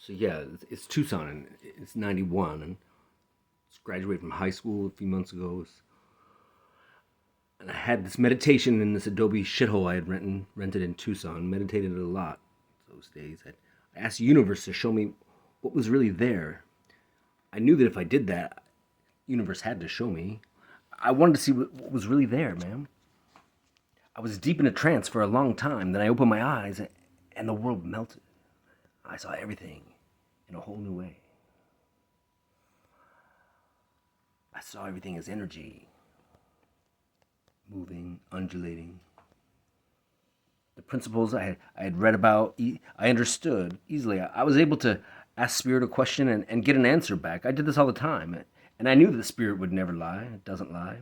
So yeah, it's Tucson, and it's 91, and just graduated from high school a few months ago. And I had this meditation in this Adobe shithole I had rented in Tucson. Meditated a lot those days. I asked the universe to show me what was really there. I knew that if I did that, universe had to show me. I wanted to see what was really there, man. I was deep in a trance for a long time. Then I opened my eyes, and the world melted. I saw everything in a whole new way. I saw everything as energy, moving, undulating. The principles I had read about, I understood easily. I was able to ask Spirit a question and get an answer back. I did this all the time. And I knew that the Spirit would never lie. It doesn't lie.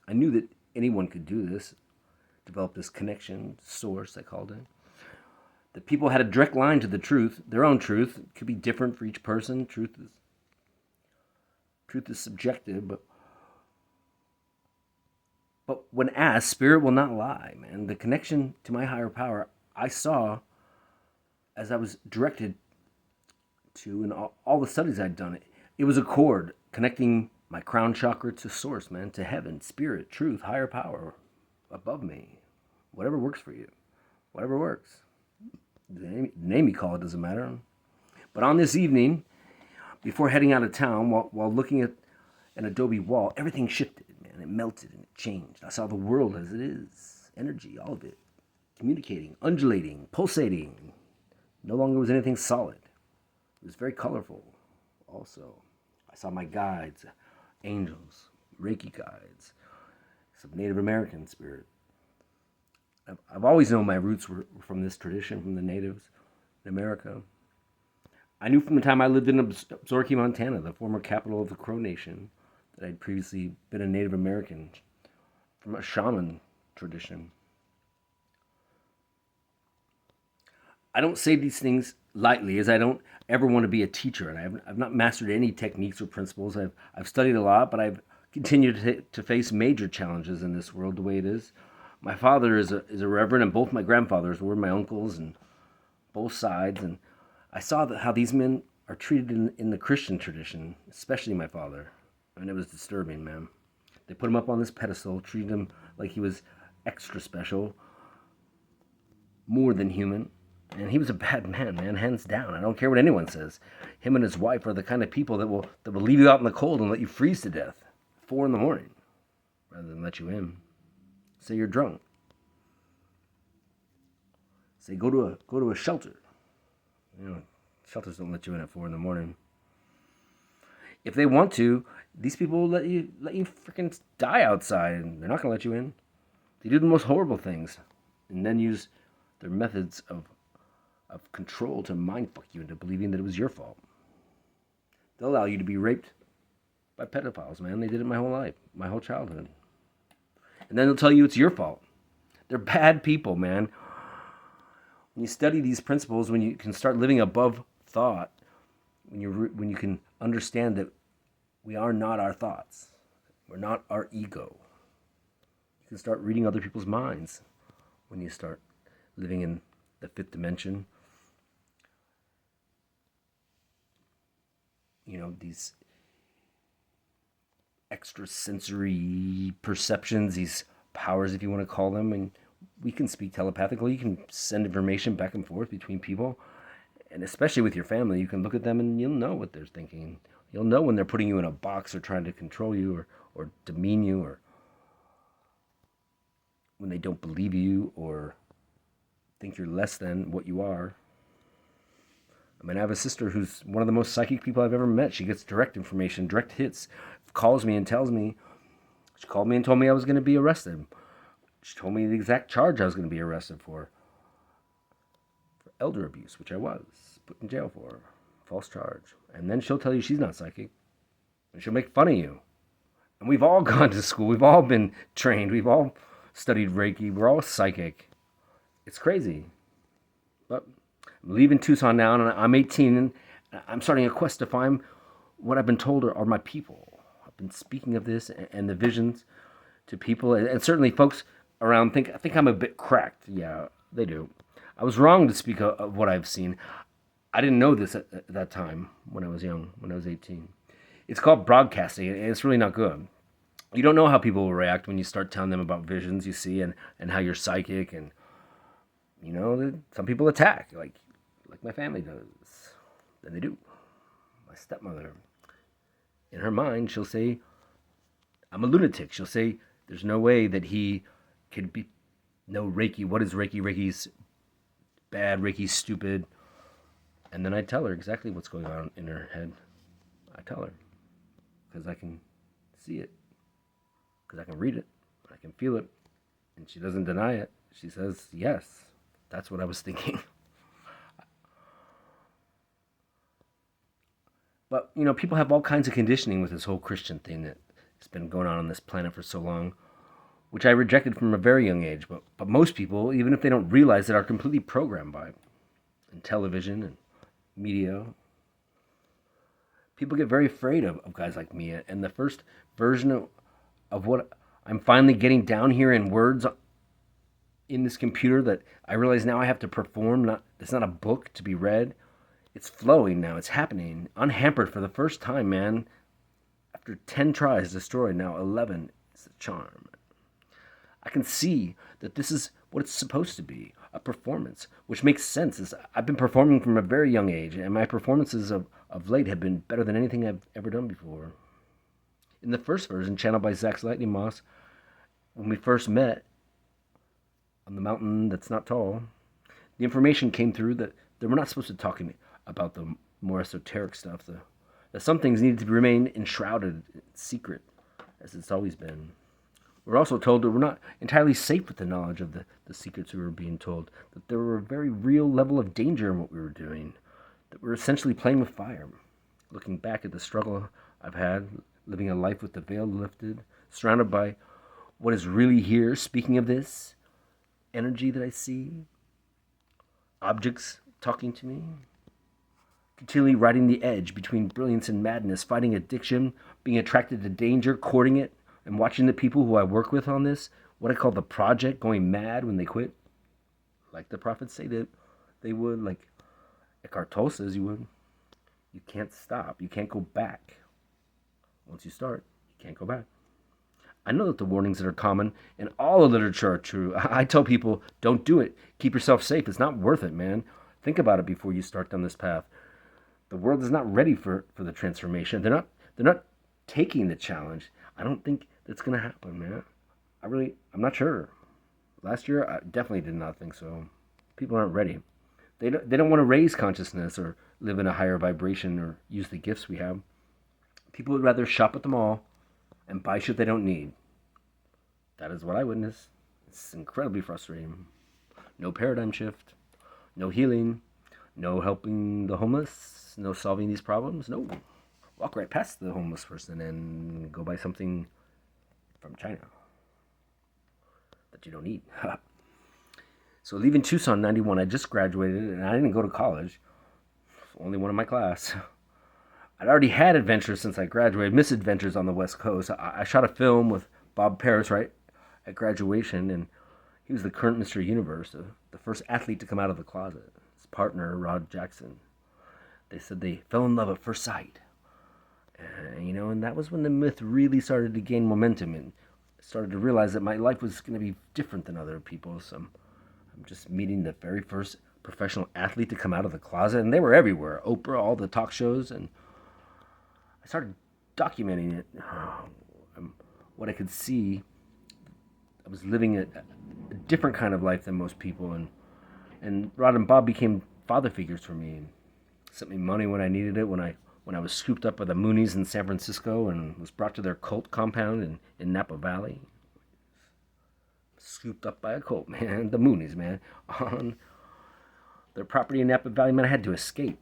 I knew that anyone could do this, develop this connection, source, I called it. That people had a direct line to the truth, their own truth. It could be different for each person. Truth is subjective, but when asked, Spirit will not lie, man. The connection to my higher power, I saw as I was directed to in all the studies I'd done. It was a cord connecting my crown chakra to source, man, to heaven, spirit, truth, higher power above me. Whatever works for you. Whatever works. The name you call it doesn't matter. But on this evening, before heading out of town, while looking at an adobe wall, everything shifted, man. It melted and it changed. I saw the world as it is. Energy, all of it. Communicating, undulating, pulsating. No longer was anything solid. It was very colorful also. I saw my guides, angels, Reiki guides, some Native American spirit. I've always known my roots were from this tradition, from the natives in America. I knew from the time I lived in Absaroka, Montana, the former capital of the Crow Nation, that I'd previously been a Native American from a shaman tradition. I don't say these things lightly, as I don't ever want to be a teacher, and I've not mastered any techniques or principles. I've studied a lot, but I've continued to face major challenges in this world the way it is. My father is a reverend, and both my grandfathers were my uncles, and both sides. And I saw how these men are treated in the Christian tradition, especially my father, and it was disturbing, man. They put him up on this pedestal, treated him like he was extra special, more than human. And he was a bad man, man, hands down. I don't care what anyone says. Him and his wife are the kind of people that will leave you out in the cold and let you freeze to death at 4 a.m. rather than let you in. Say you're drunk. Say go to a shelter. You know, shelters don't let you in at 4 a.m. If they want to, these people will let you freaking die outside, and they're not gonna let you in. They do the most horrible things, and then use their methods of control to mindfuck you into believing that it was your fault. They'll allow you to be raped by pedophiles, man. They did it my whole life, my whole childhood. And then they'll tell you it's your fault. They're bad people, man. When you study these principles, when you can start living above thought, when you can understand that we are not our thoughts, we're not our ego. You can start reading other people's minds when you start living in the fifth dimension. You know, these extrasensory perceptions, these powers, if you want to call them, and we can speak telepathically. You can send information back and forth between people, and especially with your family, you can look at them and you'll know what they're thinking. You'll know when they're putting you in a box or trying to control you or demean you, or when they don't believe you or think you're less than what you are. I mean, I have a sister who's one of the most psychic people I've ever met. She gets direct information, direct hits, calls me and tells me. She called me and told me I was going to be arrested. She told me the exact charge I was going to be arrested for elder abuse, which I was put in jail for, false charge. And then she'll tell you she's not psychic, and she'll make fun of you. And we've all gone to school. We've all been trained. We've all studied Reiki. We're all psychic. It's crazy. But I'm leaving Tucson now, and I'm 18, and I'm starting a quest to find what I've been told are my people. I've been speaking of this and the visions to people, and certainly folks around think I'm a bit cracked. Yeah, they do. I was wrong to speak of what I've seen. I didn't know this at that time when I was young, when I was 18. It's called broadcasting, and it's really not good. You don't know how people will react when you start telling them about visions you see and how you're psychic, and some people attack like my family does. Then they do. My stepmother, in her mind, she'll say I'm a lunatic. She'll say there's no way that he could be no Reiki. What is Reiki? Reiki's bad. Reiki's stupid. And then I tell her exactly what's going on in her head. I tell her because I can see it, because I can read it, I can feel it, and she doesn't deny it. She says, yes, that's what I was thinking. But, people have all kinds of conditioning with this whole Christian thing that's been going on this planet for so long, which I rejected from a very young age. But most people, even if they don't realize it, are completely programmed by it. And television and media. People get very afraid of guys like me. And the first version of what I'm finally getting down here in words in this computer that I realize now I have to perform. It's not a book to be read. It's flowing now. It's happening. Unhampered for the first time, man. After 10 tries, destroyed. Now 11 is the charm. I can see that this is what it's supposed to be, a performance, which makes sense. I've been performing from a very young age, and my performances of late have been better than anything I've ever done before. In the first version, channeled by Zach's Lightning Moss, when we first met on the mountain that's not tall, the information came through that we're not supposed to talk about the more esoteric stuff. That some things needed to remain enshrouded in secret, as it's always been. We're also told that we're not entirely safe with the knowledge of the secrets we were being told, that there were a very real level of danger in what we were doing, that we're essentially playing with fire. Looking back at the struggle I've had, living a life with the veil lifted, surrounded by what is really here, speaking of this, energy that I see, objects talking to me, continually riding the edge between brilliance and madness, fighting addiction, being attracted to danger, courting it, and watching the people who I work with on this, what I call the project, going mad when they quit. Like the prophets say that they would, like Eckhart Tolle says you would. You can't stop. You can't go back. Once you start, you can't go back. I know that the warnings that are common in all the literature are true. I tell people, don't do it. Keep yourself safe. It's not worth it, man. Think about it before you start down this path. The world is not ready for the transformation. They're not taking the challenge. I don't think that's going to happen, man. I'm not sure. Last year, I definitely did not think so. People aren't ready. They don't want to raise consciousness or live in a higher vibration or use the gifts we have. People would rather shop at the mall and buy shit they don't need. That is what I witnessed. It's incredibly frustrating. No paradigm shift. No healing. No helping the homeless. No solving these problems. No. Walk right past the homeless person and go buy something from China that you don't need. So leaving Tucson in 91, I just graduated and I didn't go to college. Only one in my class. I'd already had adventures since I graduated, misadventures on the West Coast. I shot a film with Bob Paris right at graduation, and he was the current Mr. Universe, the first athlete to come out of the closet. His partner, Rod Jackson. They said they fell in love at first sight. And that was when the myth really started to gain momentum and started to realize that my life was going to be different than other people's. I'm just meeting the very first professional athlete to come out of the closet, and they were everywhere. Oprah, all the talk shows, and I started documenting it. What I could see, I was living a different kind of life than most people, and Rod and Bob became father figures for me. Sent me money when I needed it, when I was scooped up by the Moonies in San Francisco and was brought to their cult compound in Napa Valley. Scooped up by a cult, man. The Moonies, man. On their property in Napa Valley, man, I had to escape.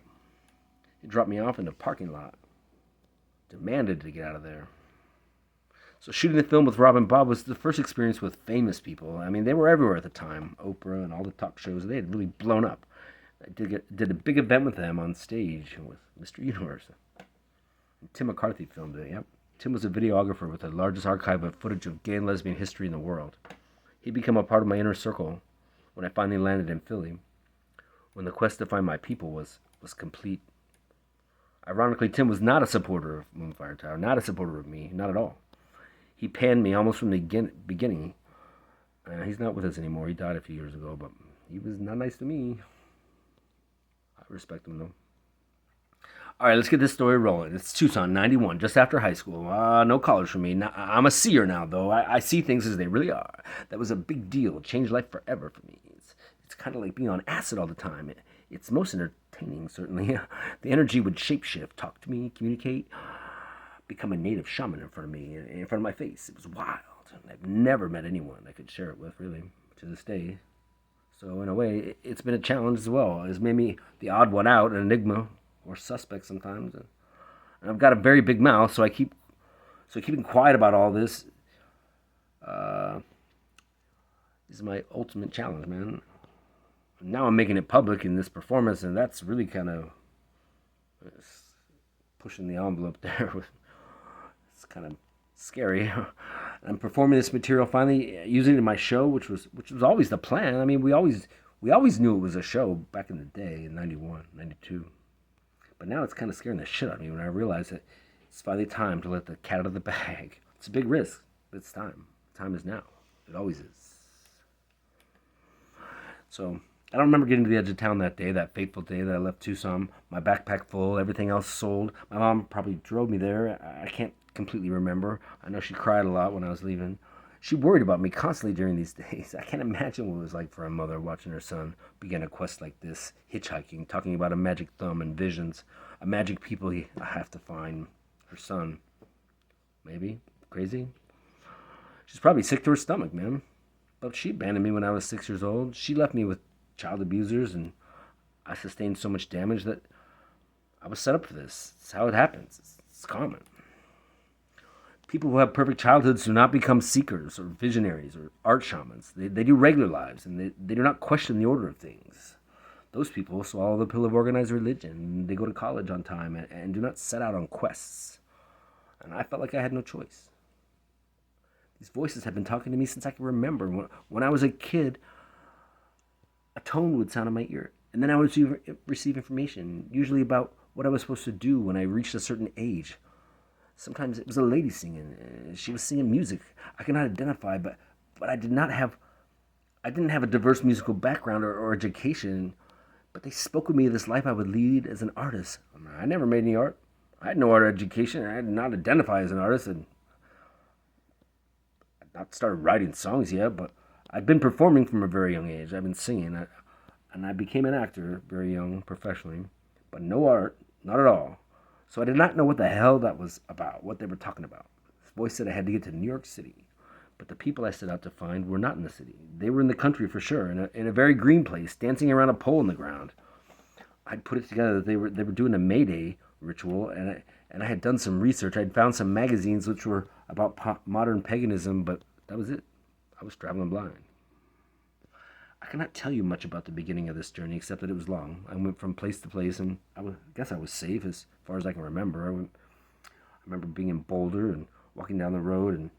He dropped me off in the parking lot. Demanded to get out of there. So shooting the film with Rob and Bob was the first experience with famous people. I mean, they were everywhere at the time. Oprah and all the talk shows. They had really blown up. I did a big event with them on stage with Mr. Universe. And Tim McCarthy filmed it, yep. Tim was a videographer with the largest archive of footage of gay and lesbian history in the world. He'd become a part of my inner circle when I finally landed in Philly, when the quest to find my people was was complete. Ironically, Tim was not a supporter of MoonFire Tower, not a supporter of me, not at all. He panned me almost from the beginning. He's not with us anymore. He died a few years ago, but he was not nice to me. I respect him, though. All right, let's get this story rolling. It's Tucson, 91, just after high school. No college for me. Now, I'm a seer now, though. I see things as they really are. That was a big deal. It changed life forever for me. It's kind of like being on acid all the time. It's most entertaining, certainly. The energy would shapeshift, talk to me, communicate, become a native shaman in front of me, in front of my face. It was wild. I've never met anyone I could share it with, really, to this day. So, in a way, it's been a challenge as well. It's made me the odd one out, an enigma, or suspect sometimes. And I've got a very big mouth, so keeping quiet about all this is my ultimate challenge, man. Now I'm making it public in this performance, and that's really kind of pushing the envelope there. It's kind of scary. I'm performing this material finally, using it in my show, which was always the plan. I mean, we always knew it was a show back in the day in 91, 92. But now it's kind of scaring the shit out of me when I realize that it's finally time to let the cat out of the bag. It's a big risk, but it's time. Time is now. It always is. So, I don't remember getting to the edge of town that day, that fateful day that I left Tucson. My backpack full, everything else sold. My mom probably drove me there. I can't completely remember. I know she cried a lot when I was leaving. She worried about me constantly during these days. I can't imagine what it was like for a mother watching her son begin a quest like this, hitchhiking, talking about a magic thumb and visions, a magic people I have to find. Her son. Maybe? Crazy? She's probably sick to her stomach, man. But she abandoned me when I was 6 years old. She left me with child abusers, and I sustained so much damage that I was set up for this. It's how it happens. It's common. People who have perfect childhoods do not become seekers or visionaries or art shamans. They do regular lives, and they do not question the order of things. Those people swallow the pill of organized religion. They go to college on time and do not set out on quests. And I felt like I had no choice. These voices have been talking to me since I can remember. When I was a kid, a tone would sound in my ear. And then I would receive information, usually about what I was supposed to do when I reached a certain age. Sometimes it was a lady singing. She was singing music I could not identify, but I didn't have a diverse musical background or education. But they spoke with me of this life I would lead as an artist. I never made any art. I had no art education. I did not identify as an artist, and I'd not started writing songs yet. But I'd been performing from a very young age. I've been singing, and I became an actor very young, professionally. But no art, not at all. So I did not know what the hell that was about, what they were talking about. This voice said I had to get to New York City. But the people I set out to find were not in the city. They were in the country for sure, in a very green place, dancing around a pole in the ground. I'd put it together that they were doing a May Day ritual, and I had done some research. I'd found some magazines which were about modern paganism, but that was it. I was traveling blind. I cannot tell you much about the beginning of this journey, except that it was long. I went from place to place, and guess I was safe as far as I can remember. I remember being in Boulder and walking down the road and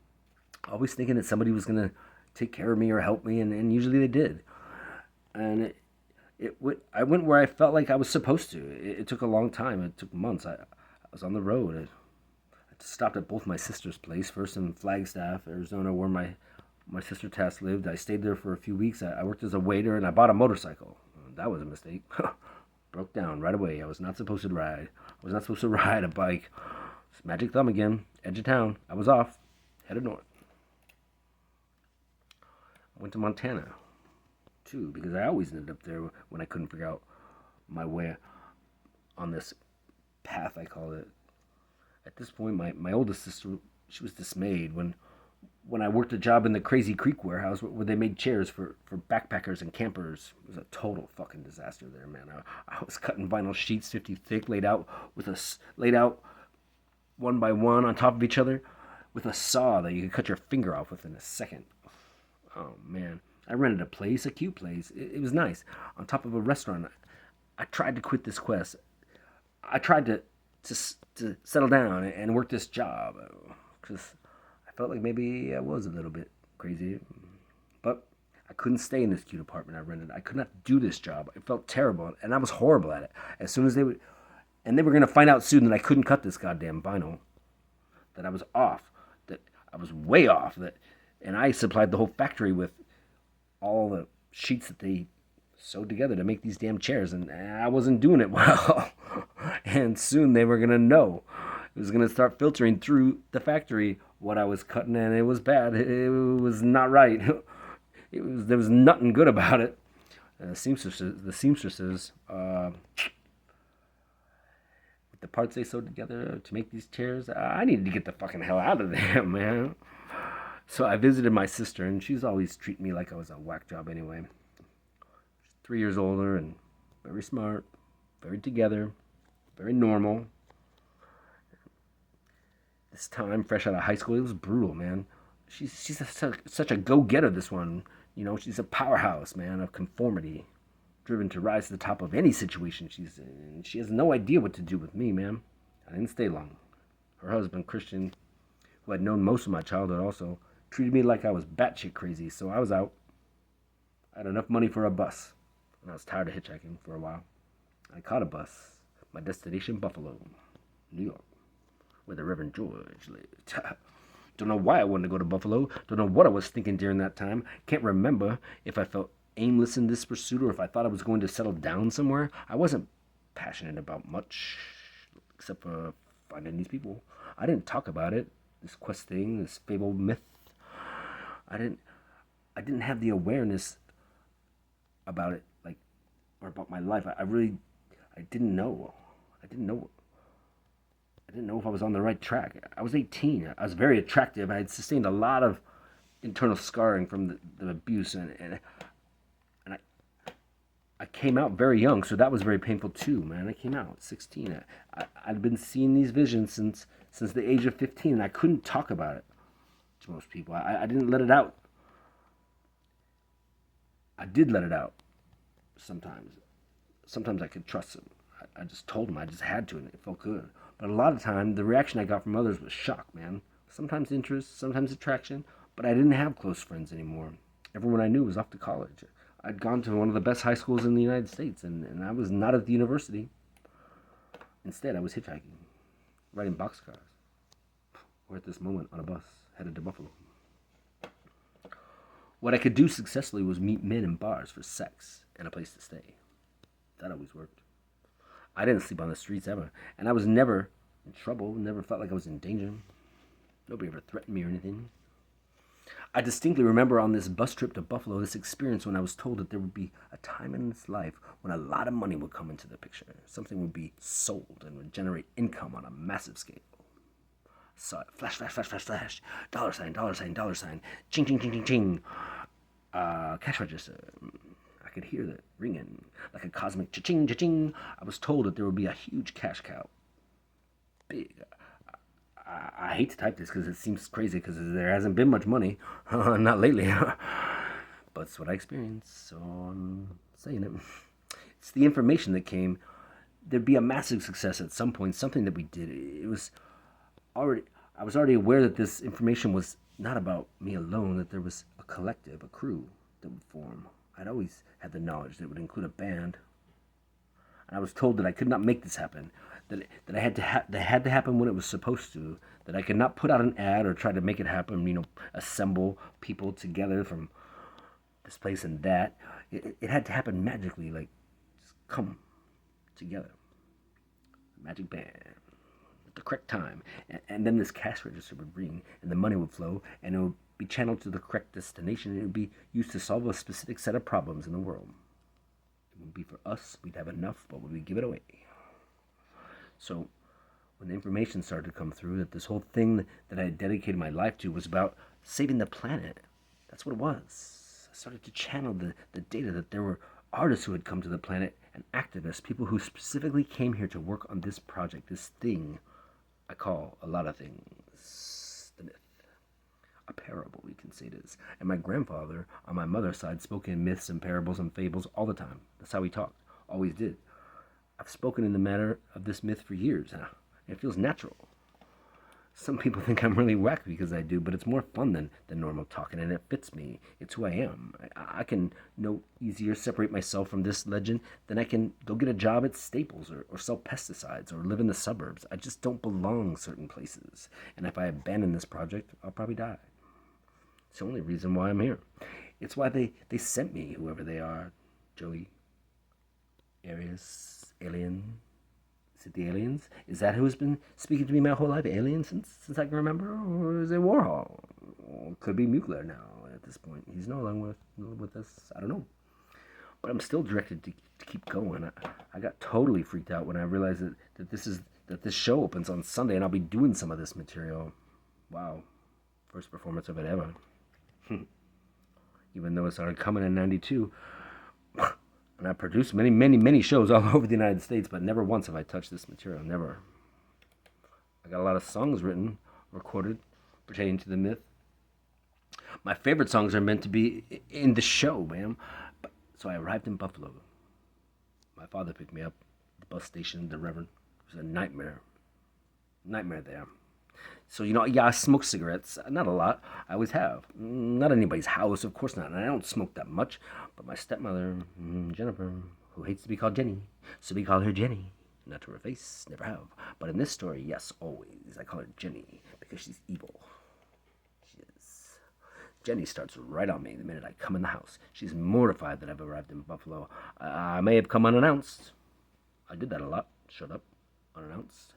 always thinking that somebody was going to take care of me or help me, and usually they did. And I went where I felt like I was supposed to. It took a long time. It took months. I was on the road. I stopped at both my sister's place, first in Flagstaff, Arizona, where my sister Tess lived. I stayed there for a few weeks. I worked as a waiter, and I bought a motorcycle. That was a mistake. Broke down right away. I was not supposed to ride. I was not supposed to ride a bike. Magic thumb again. Edge of town. I was off. Headed north. I went to Montana, too, because I always ended up there when I couldn't figure out my way on this path, I call it. At this point, my oldest sister, she was dismayed when I worked a job in the Crazy Creek warehouse where they made chairs for backpackers and campers. It was a total fucking disaster there, man. I was cutting vinyl sheets 50 thick, laid out one by one on top of each other with a saw that you could cut your finger off with in a second. Oh, man. I rented a place, a cute place. It was nice. On top of a restaurant. I tried to quit this quest. I tried to settle down and work this job because I felt like maybe I was a little bit crazy. But I couldn't stay in this cute apartment I rented. I could not do this job. It felt terrible, and I was horrible at it. As soon as they would, and they were going to find out soon that I couldn't cut this goddamn vinyl, that I was off, that I was way off, and I supplied the whole factory with all the sheets that they sewed together to make these damn chairs, and I wasn't doing it well. And soon they were going to know. It was going to start filtering through the factory what I was cutting, and it was bad. It was not right. There was nothing good about it. The seamstresses, with the parts they sewed together to make these chairs, I needed to get the fucking hell out of there, man. So I visited my sister, and she's always treated me like I was a whack job anyway. She's 3 years older and very smart, very together, very normal. This time, fresh out of high school, it was brutal, man. She's such a go-getter, this one. You know, she's a powerhouse, man, of conformity, driven to rise to the top of any situation she's in. She has no idea what to do with me, man. I didn't stay long. Her husband, Christian, who I'd known most of my childhood also, treated me like I was batshit crazy, so I was out. I had enough money for a bus, and I was tired of hitchhiking for a while. I caught a bus. My destination, Buffalo, New York, where the Reverend George lived. Don't know why I wanted to go to Buffalo. Don't know what I was thinking during that time. Can't remember if I felt aimless in this pursuit or if I thought I was going to settle down somewhere. I wasn't passionate about much, except for finding these people. I didn't talk about it, this quest thing, this fabled myth. I didn't have the awareness about it, like, or about my life. I didn't know. I didn't know if I was on the right track. I was 18. I was very attractive. I had sustained a lot of internal scarring from the abuse, and I came out very young, so that was very painful too, man. I came out at 16. I'd been seeing these visions since the age of 15, and I couldn't talk about it to most people. I didn't let it out. I did let it out sometimes. Sometimes I could trust them. I just told them. I just had to, and it felt good. But a lot of time, the reaction I got from others was shock, man. Sometimes interest, sometimes attraction, but I didn't have close friends anymore. Everyone I knew was off to college. I'd gone to one of the best high schools in the United States, and I was not at the university. Instead, I was hitchhiking, riding boxcars, or at this moment on a bus headed to Buffalo. What I could do successfully was meet men in bars for sex and a place to stay. That always worked. I didn't sleep on the streets ever, and I was never in trouble, never felt like I was in danger. Nobody ever threatened me or anything. I distinctly remember on this bus trip to Buffalo this experience when I was told that there would be a time in this life when a lot of money would come into the picture. Something would be sold and would generate income on a massive scale. Saw it. Flash, flash, flash, flash, flash. Dollar sign, dollar sign, dollar sign. Ching, ching, ching, ching, ching. Cash register. I could hear that ringing like a cosmic cha-ching, cha-ching. I was told that there would be a huge cash cow. Big. I hate to type this because it seems crazy because there hasn't been much money. Not lately. But it's what I experienced, so I'm saying it. It's the information that came. There'd be a massive success at some point, something that we did. I was already aware that this information was not about me alone, that there was a collective, a crew that would form. I'd always had the knowledge that it would include a band. And I was told that I could not make this happen, that that had to happen when it was supposed to, that I could not put out an ad or try to make it happen, assemble people together from this place and that. It had to happen magically, like, just come together. Magic band. At the correct time. And then this cash register would ring, and the money would flow, and it would be channeled to the correct destination, and it would be used to solve a specific set of problems in the world. It would be for us. We'd have enough, but would we give it away? So when the information started to come through that this whole thing that I had dedicated my life to was about saving the planet, that's what it was. I started to channel the data that there were artists who had come to the planet and activists, people who specifically came here to work on this project, this thing I call a lot of things, the myth. A parable, we can say it is. And my grandfather, on my mother's side, spoke in myths and parables and fables all the time. That's how he talked, always did. I've spoken in the matter of this myth for years, and it feels natural. Some people think I'm really whack because I do, but it's more fun than normal talking, and it fits me. It's who I am. I can no easier separate myself from this legend than I can go get a job at Staples or sell pesticides or live in the suburbs. I just don't belong certain places, and if I abandon this project, I'll probably die. It's the only reason why I'm here. It's why they sent me, whoever they are. Joey, Arius, Alien. Is it the aliens? Is that who's been speaking to me my whole life? Aliens since I can remember? Or is it Warhol? Or it could be Mugler now at this point. He's no longer with us. I don't know. But I'm still directed to keep going. I got totally freaked out when I realized that this show opens on Sunday and I'll be doing some of this material. Wow. First performance of it ever. Even though it started coming in 92. And I produced many, many, many shows all over the United States, but never once have I touched this material. Never. I got a lot of songs written, recorded, pertaining to the myth. My favorite songs are meant to be in the show, man. So I arrived in Buffalo. My father picked me up at the bus station, the Reverend. It was a nightmare. Nightmare there. So, yeah, I smoke cigarettes. Not a lot. I always have. Not anybody's house, of course not. And I don't smoke that much. But my stepmother, Jennifer, who hates to be called Jenny, so we call her Jenny. Not to her face, never have. But in this story, yes, always. I call her Jenny because she's evil. She is. Jenny starts right on me the minute I come in the house. She's mortified that I've arrived in Buffalo. I may have come unannounced. I did that a lot. Showed up unannounced.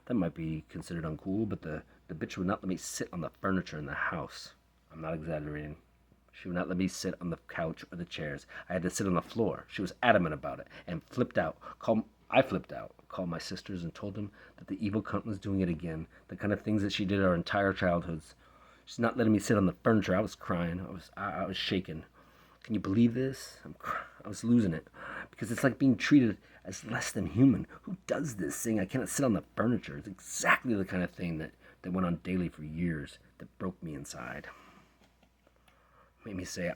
That might be considered uncool, but the bitch would not let me sit on the furniture in the house. I'm not exaggerating. She would not let me sit on the couch or the chairs. I had to sit on the floor. She was adamant about it and flipped out. I flipped out, called my sisters and told them that the evil cunt was doing it again, the kind of things that she did our entire childhoods. She's not letting me sit on the furniture. I was crying. I was shaking. Can you believe this? I was losing it because it's like being treated as less than human. Who does this thing? I cannot sit on the furniture. It's exactly the kind of thing that went on daily for years that broke me inside. Made me say,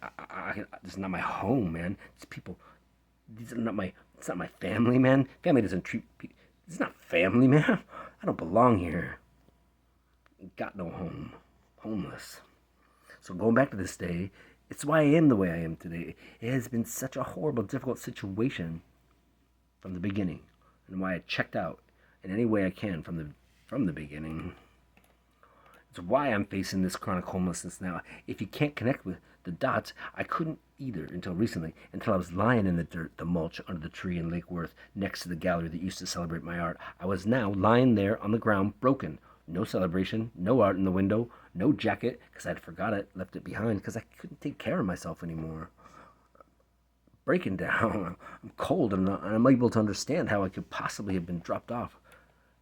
this is not my home, man. These people, it's not my family, man. Family doesn't treat people. It's not family, man. I don't belong here. Got no home. Homeless. So going back to this day, it's why I am the way I am today. It has been such a horrible, difficult situation from the beginning, and why I checked out in any way I can from the beginning. It's why I'm facing this chronic homelessness now. If you can't connect with the dots, I couldn't either until recently, until I was lying in the dirt, the mulch under the tree in Lake Worth, next to the gallery that used to celebrate my art. I was now lying there on the ground, broken. No celebration, no art in the window, no jacket, because I'd forgot it, left it behind, because I couldn't take care of myself anymore. Breaking down. I'm cold and I'm able to understand how I could possibly have been dropped off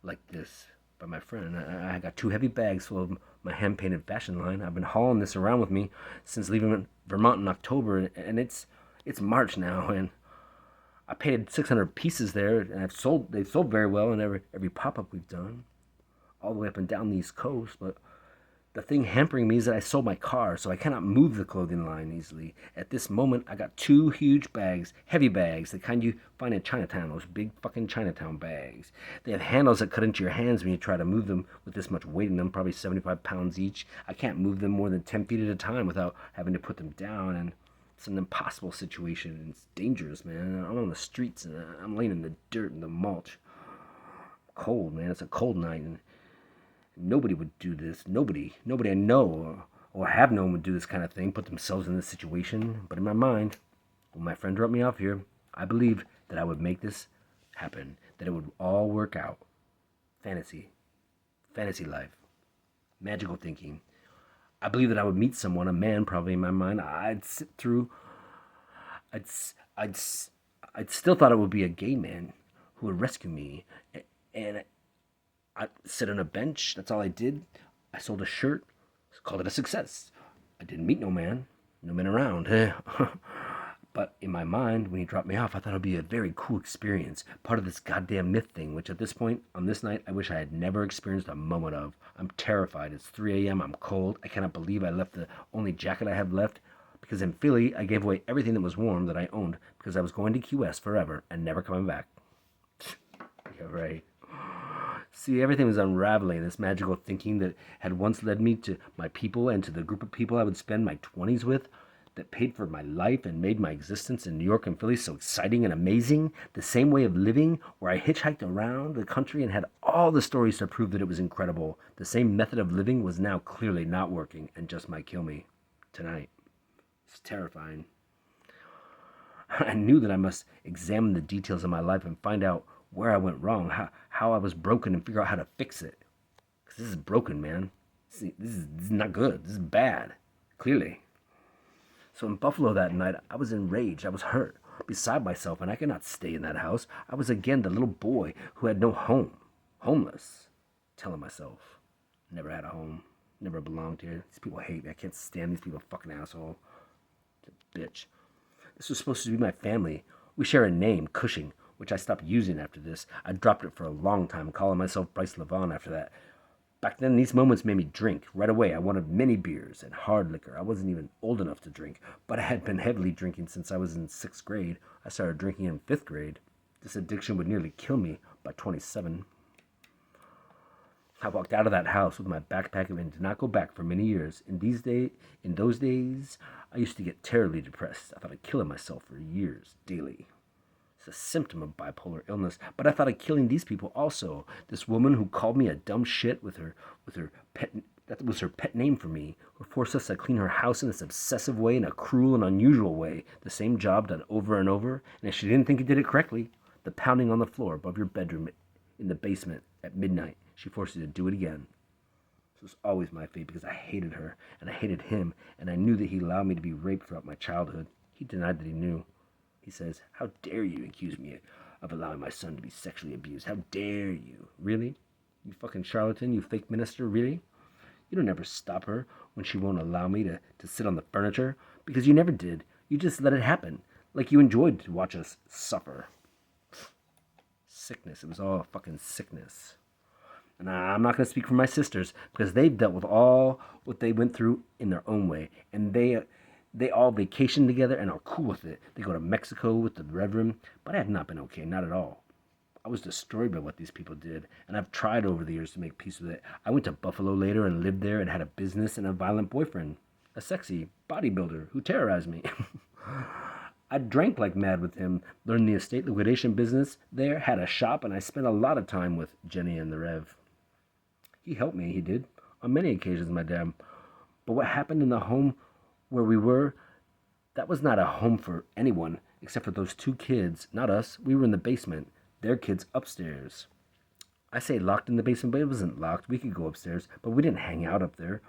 like this by my friend. I got 2 heavy bags full of my hand-painted fashion line. I've been hauling this around with me since leaving Vermont in October, and it's March now, and I painted 600 pieces there, and they've sold very well in every pop-up we've done, all the way up and down the East Coast, but the thing hampering me is that I sold my car, so I cannot move the clothing line easily. At this moment, I got 2 huge bags, heavy bags, the kind you find in Chinatown, those big fucking Chinatown bags. They have handles that cut into your hands when you try to move them with this much weight in them, probably 75 pounds each. I can't move them more than 10 feet at a time without having to put them down, and it's an impossible situation, and it's dangerous, man. I'm on the streets, and I'm laying in the dirt and the mulch. Cold, man. It's a cold night, and nobody would do this. Nobody I know or have known would do this kind of thing, put themselves in this situation. But in my mind, when my friend dropped me off here, I believed that I would make this happen, that it would all work out. Fantasy life, magical thinking. I believed that I would meet someone, a man probably in my mind. I'd still thought it would be a gay man who would rescue me, and I sit on a bench. That's all I did. I sold a shirt. Called it a success. I didn't meet no man around. But in my mind, when he dropped me off, I thought it would be a very cool experience. Part of this goddamn myth thing, which at this point, on this night, I wish I had never experienced a moment of. I'm terrified. It's 3 a.m. I'm cold. I cannot believe I left the only jacket I have left. Because in Philly, I gave away everything that was warm that I owned because I was going to Key West forever and never coming back. Yeah, right. See, everything was unraveling. This magical thinking that had once led me to my people and to the group of people I would spend my 20s with, that paid for my life and made my existence in New York and Philly so exciting and amazing. The same way of living where I hitchhiked around the country and had all the stories to prove that it was incredible. The same method of living was now clearly not working and just might kill me tonight. It's terrifying. I knew that I must examine the details of my life and find out where I went wrong, how I was broken, and figure out how to fix it. Because this is broken, man. See, this is not good. This is bad, clearly. So in Buffalo that night, I was enraged. I was hurt, beside myself, and I could not stay in that house. I was again the little boy who had no home, homeless, telling myself, never had a home, never belonged here. These people hate me. I can't stand these people, fucking asshole. Bitch. This was supposed to be my family. We share a name, Cushing, which I stopped using after this. I dropped it for a long time, calling myself Bryce Levon after that. Back then, these moments made me drink. Right away, I wanted many beers and hard liquor. I wasn't even old enough to drink, but I had been heavily drinking since I was in 6th grade. I started drinking in 5th grade. This addiction would nearly kill me by 27. I walked out of that house with my backpack and did not go back for many years. In those days, I used to get terribly depressed. I thought of killing myself for years, daily. It's a symptom of bipolar illness, but I thought of killing these people also. This woman who called me a dumb shit with her pet, that was her pet name for me, who forced us to clean her house in this obsessive way, in a cruel and unusual way, the same job done over and over, and if she didn't think you did it correctly, the pounding on the floor above your bedroom in the basement at midnight, she forced you to do it again. This was always my fate because I hated her, and I hated him, and I knew that he allowed me to be raped throughout my childhood. He denied that he knew. He says, "How dare you accuse me of allowing my son to be sexually abused? How dare you? Really? You fucking charlatan, you fake minister, really? You don't ever stop her when she won't allow me to sit on the furniture, because you never did. You just let it happen, like you enjoyed to watch us suffer." Sickness. It was all fucking sickness. And I'm not going to speak for my sisters, because they've dealt with all what they went through in their own way, and they all vacation together and are cool with it. They go to Mexico with the Reverend, but I have not been okay, not at all. I was destroyed by what these people did, and I've tried over the years to make peace with it. I went to Buffalo later and lived there and had a business and a violent boyfriend, a sexy bodybuilder who terrorized me. I drank like mad with him, learned the estate liquidation business there, had a shop, and I spent a lot of time with Jenny and the Rev. He helped me, he did, on many occasions, my dad. But what happened in the home where we were, that was not a home for anyone except for those 2 kids, not us. We were in the basement, their kids upstairs. I say locked in the basement, but it wasn't locked. We could go upstairs, but we didn't hang out up there.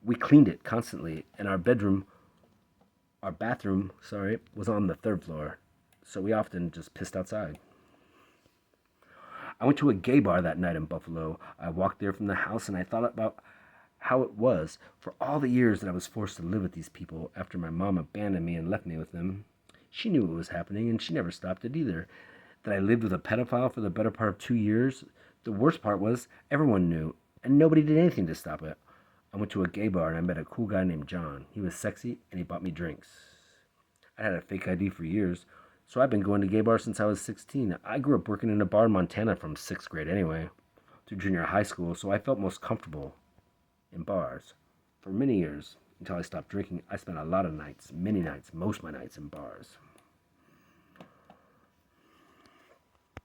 We cleaned it constantly, and our bathroom, was on the 3rd floor, so we often just pissed outside. I went to a gay bar that night in Buffalo. I walked there from the house, and I thought about how it was for all the years that I was forced to live with these people after my mom abandoned me and left me with them. She knew what was happening, and she never stopped it either. That I lived with a pedophile for the better part of 2 years. The worst part was everyone knew, and nobody did anything to stop it. I went to a gay bar, and I met a cool guy named John. He was sexy, and he bought me drinks. I had a fake ID for years, so I've been going to gay bars since I was 16. I grew up working in a bar in Montana from 6th grade anyway, through junior high school, so I felt most comfortable in bars. For many years, until I stopped drinking, I spent a lot of nights, many nights, most of my nights in bars.